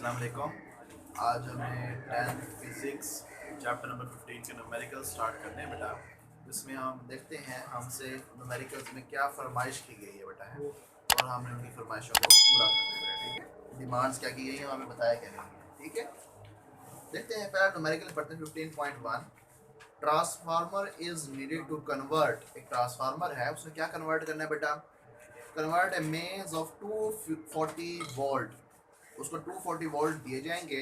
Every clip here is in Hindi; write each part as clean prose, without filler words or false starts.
अस्सलाम वालेकुम। आज हमें 10th फिज़िक्स चैप्टर नंबर 15 के न्यूमेरिकल स्टार्ट करने हैं बेटा। इसमें हम देखते हैं हमसे न्यूमेरिकल्स में क्या फरमाइश की गई है बेटा है, और हमने उनकी फरमाइशों को पूरा करना है बेटा। ठीक है, डिमांड्स क्या की गई हैं हमें बताया क्या गई है। ठीक है, देखते हैं पहला न्यूमेरिकल पढ़ते हैं 15.1। Transformer is needed to convert. एक ट्रांसफार्मर है, उसने क्या कन्वर्ट करना है बेटा? कन्वर्ट ए मेज ऑफ 240 वोल्ट। उसको 240 वोल्ट दिए जाएंगे,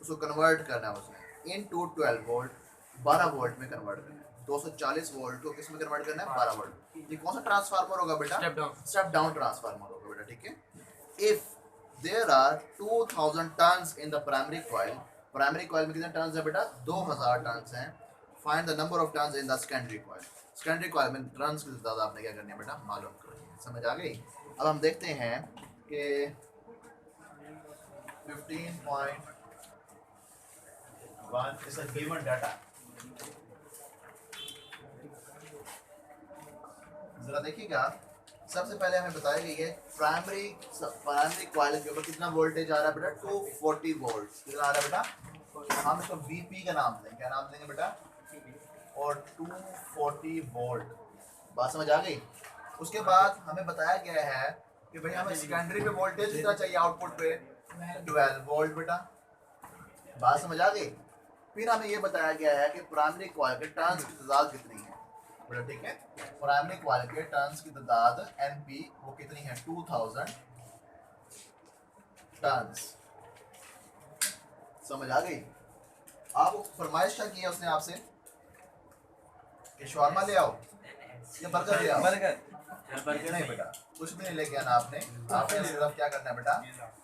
उसको कन्वर्ट करना है उसने इन टू 12 वोल्ट, 12 वोल्ट में कन्वर्ट करना है। 240 वोल्ट को किस में कन्वर्ट करना है? 12 वोल्ट। ये कौन सा ट्रांसफार्मर होगा बेटा? स्टेप डाउन ट्रांसफार्मर होगा बेटा। ठीक है, if there are 2000 turns in the primary coil, primary coil में कितने टन्स है बेटा? 2000 टन्स हैं। Find the number of turns in the secondary coil. Secondary coil में टन्स की तादाद आपने क्या करनी है बेटा? मालूम करनी है। समझ आ गई? अब हम देखते हैं कि 15.1 is a given data। जरा देखिएगा, सबसे पहले हमें बताया गई है प्राइमरी कॉइल के ऊपर कितना वोल्टेज आ रहा है बेटा? 240 वोल्ट। कितना आ रहा है बेटा? हम इसको वीपी का नाम देंगे। क्या नाम देंगे बेटा? और 240 वोल्ट। बात समझ आ गई? उसके बाद हमें बताया गया है कि भाई हमें सेकेंडरी पे वोल्टेज कितना चाहिए? आउटपुट पे 12 वोल्ट बेटा। बात समझ आ गई? फिर हमें ये बताया गया है कि प्राइमरी कॉइल के टर्न्स की तादाद कितनी है बेटा। ठीक है, प्राइमरी कॉइल के टर्न्स की तादाद एनपी वो कितनी है? 2000 टर्न्स। समझ आ गई? आप फरमाइश क्या की है उसने आपसे कि शवारमा ले आओ या बर्गर ले आओ? बर्गर नहीं बेटा, कुछ भी नहीं लेके आना आपने। आपने सिर्फ क्या करना है बेटा?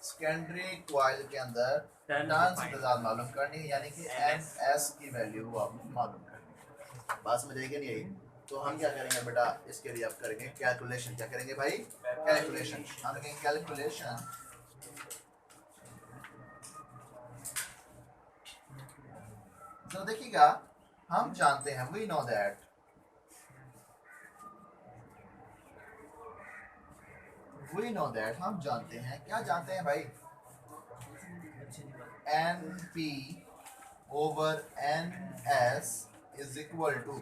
सेकेंडरी कॉइल के अंदर टर्न्स की तादाद मालूम करनी है, यानी कि एनएस की वैल्यू आपने मालूम करनी है। बात समझ आएगी नहीं आई? तो हम क्या करेंगे बेटा? इसके लिए आप करेंगे कैलकुलेशन। क्या करेंगे भाई? कैलकुलेशन। हम करेंगे कैलकुलेशन। तो देखिएगा, हम जानते हैं, वी नो दैट हम जानते हैं, क्या जानते हैं भाई? N P over N S is equal to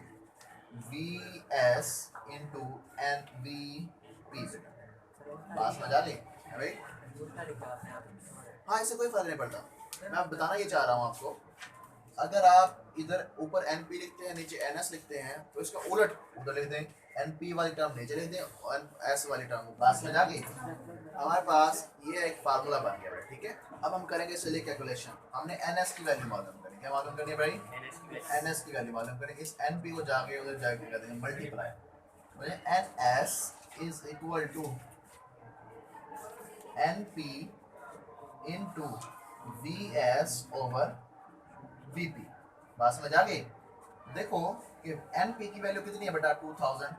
V S into N V P. बात समझ आ गई भाई? हाँ, इससे कोई फर्क नहीं पड़ता। मैं अब बताना ये चाह रहा हूँ आपको, अगर आप इधर ऊपर एन पी लिखते हैं, नीचे एन एस लिखते हैं, तो इसका उलट उधर लिख दें। एन पी वाली टर्म नीचे लिख दें और एस वाली टर्म। बात समझ आ गई? हमारे पास ये एक फार्मूला बन गया है। ठीक है, अब हम करेंगे इसके लिए कैलकुलेशन। हमने एन एस की वैल्यू मालूम करनी। क्या मालूम करनी है भाई? एन एस की वैल्यू मालूम करेंगे। इस एन पी को जाके उधर जाके कर देंगे मल्टीप्लाई। मुझे N S is equal to N P into V S over V P. बात समझ आ गई? देखो कि एन पी की वैल्यू कितनी है बेटा? 2000।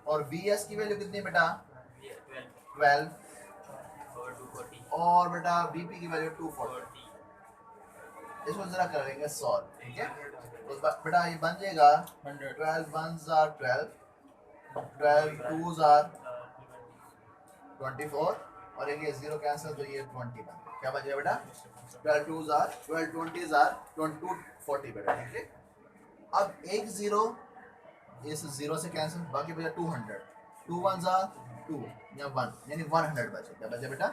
और वी एस की वैल्यू कितनी है बेटा? 12। और बेटा वी पी की वैल्यू 240। इसको जरा करेंगे सॉल्व। ठीक है, तो बेटा ये बन जाएगा 12 1s are 12, 12 2s are 24, और ये 0 कैंसिल, तो ये 20 बन गया। क्या बन जाएगा बेटा? 12 2s are 12 20s are 240 बेटा। ठीक है, अब एक 0 इस 0 से कैंसिल, बाकी बचा 200। 2 1s are 2 या 1, यानी 100 बचे। क्या बचा बेटा?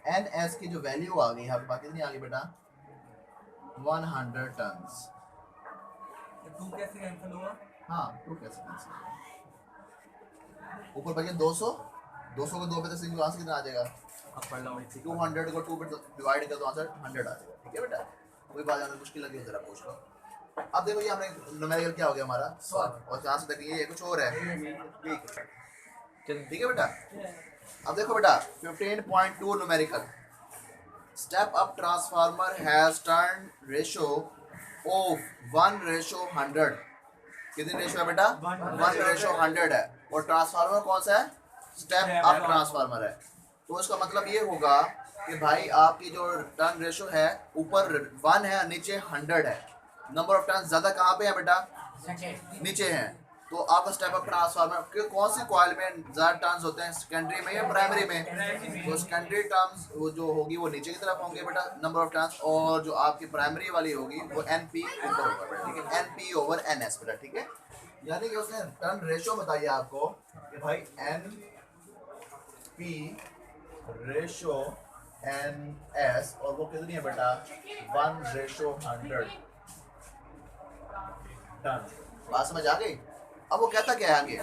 एन एस की जो वैल्यू आ गई यहाँ पे, बाकी कितनी आ गई बेटा? 100 टन्स। 2 कैसे कैंसिल हुआ? हाँ, 2 कैसे कैंसिल? ऊपर बचे 200, 200 को 2 पे से आंसर कितना आ जाएगा? 200 को 2 पे डिवाइड कर दो, आंसर 100 आ जाएगा। ठीक है बेटा, कोई बात अगर मुश्किल लगी जरा पूछ लो। अब देखो ये हमने न्यूमेरिकल क्या हो गया हमारा? सॉल्व। और यहाँ से देखिए ये कुछ और है। ठीक है बेटा, अब देखो बेटा 15.2 numerical. Step up transformer has turn ratio of 1:100। कितनी रेशो है बेटा? 1:100 है। और ट्रांसफार्मर कौन सा है? स्टेप अप ट्रांसफार्मर है। तो इसका मतलब ये होगा कि भाई आपकी जो टर्न रेशो है, ऊपर 1 है, नीचे 100 है। नंबर ऑफ टर्न ज्यादा कहाँ पे है बेटा? नीचे है। तो आपका स्टेप अप ट्रांसफार्मर कौन सी कॉइल में ज़्यादा टर्न्स होते हैं, सेकेंडरी में या प्राइमरी में? तो सेकेंडरी टर्न्स वो जो होगी वो नीचे की तरफ होंगे बेटा, नंबर ऑफ टर्न्स, और जो आपकी प्राइमरी वाली होगी वो NP ऊपर होगा बेटा, ठीक है, NP ओवर NS बेटा, ठीक है। यानी कि उसने टर्न रेशो बताइए आपको कि भाई NP रेशो NS, और वो कितनी है बेटा, 1:100 टन। बात समझ आ गई? अब वो कहता क्या है आगे,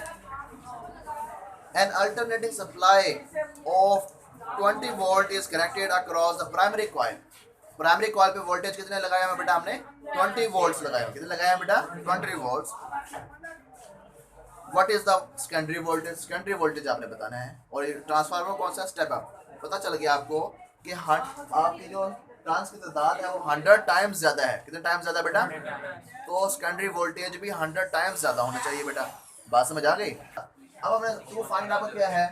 an alternating supply of 20 volt is connected across the primary coil। Primary coil पे वोल्टेज कितने लगाया है बेटा हमने, 20 वोल्ट्स लगाया। कितने लगाया है बेटा, 20 volts. What is the secondary voltage, secondary voltage आपने बताना है। और ट्रांसफार्मर कौन सा, स्टेप अप। पता चल गया आपको कि आपकी जो ट्रांस की तादाद है वो 100 टाइम्स ज्यादा है। कितने टाइम्स ज्यादा बेटा, तो सेकेंडरी वोल्टेज भी 100 टाइम्स ज्यादा होना चाहिए बेटा। बात समझ आ गई? अब हमने टू फाइंड आपका क्या है,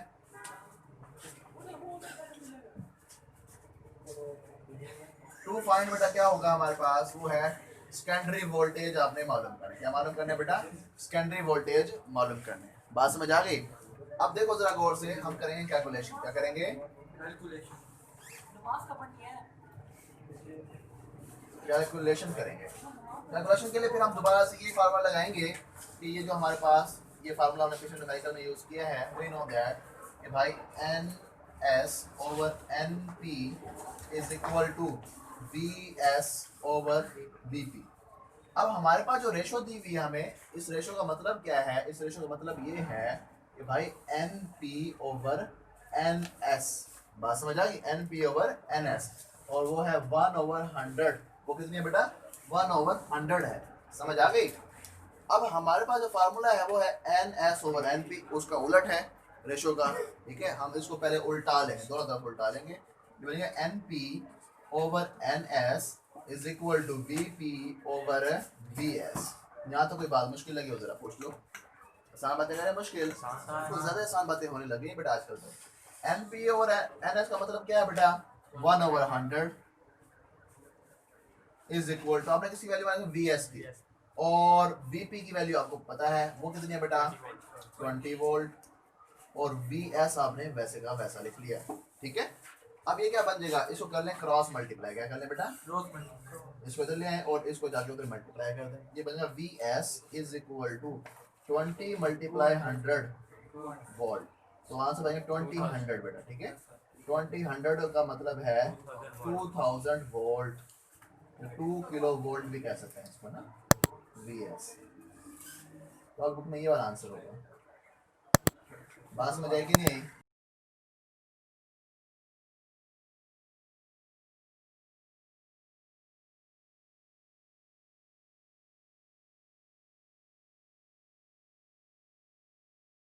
टू फाइंड बेटा क्या होगा हमारे पास, वो है सेकेंडरी वोल्टेज आपने मालूम करना है। क्या मालूम करना है बेटा, सेकेंडरी वोल्टेज मालूम करना है। बात समझ आ गई? अब देखो जरा गौर से, हम करेंगे कैलकुलेशन। क्या करेंगे, कैलकुलेशन करेंगे। कैलकुलेशन के लिए फिर हम दोबारा से ये फार्मूला लगाएंगे कि ये जो हमारे पास ये फार्मूला हमने पिछले न्यूमेरिकल में यूज़ किया है, वी नो दैट कि भाई NS over NP is equal to VS over VP। अब हमारे पास जो रेशो दी हुई है हमें, इस रेशो का मतलब क्या है, इस रेशो का मतलब ये है कि भाई NP ओवर NS। बात समझ आ गई, NP ओवर NS, और वो है 1/100। वो कितनी है बेटा, 1/100 है। समझ आ गई? अब हमारे पास जो फार्मूला है वो है NS ओवर NP, उसका उलट है रेशो का, ठीक है। हम इसको पहले उल्टा लेंगे, दोनों तरफ उल्टा लेंगे, बनेगा NP over NS is equal to VP over VS। यहाँ तो कोई बात मुश्किल लगी हो जरा पूछ लो, आसान बातें करें मुश्किल, कुछ ज़्यादा आसान बातें होने लगी हैं बेटा आजकल। तो NP ओवर NS का मतलब क्या है बेटा, 1/100 इज इक्वल टू, आपने किसी वैल्यू मानी VS की, और VP की वैल्यू आपको पता है वो कितनी है बेटा, 20 वोल्ट, और VS आपने वैसे का वैसा लिख लिया, ठीक है। अब ये क्या बन जाएगा, इसको कर लें क्रॉस मल्टीप्लाई। क्या कर लें बेटा, इसको इधर ले आए और इसको जाके उधर मल्टीप्लाई कर दें। ये बनेगा VS is equal to 20 multiply 100 volt. तो वहाँ से बनेगा 20 100 बेटा, ठीक है। 20 100 का मतलब है 2000 वोल्ट, 2 किलो वोल्ट भी कह सकते हैं इसको ना, VS। तो बुक में ये वाला आंसर होगा। बात समझ आएगी नहीं?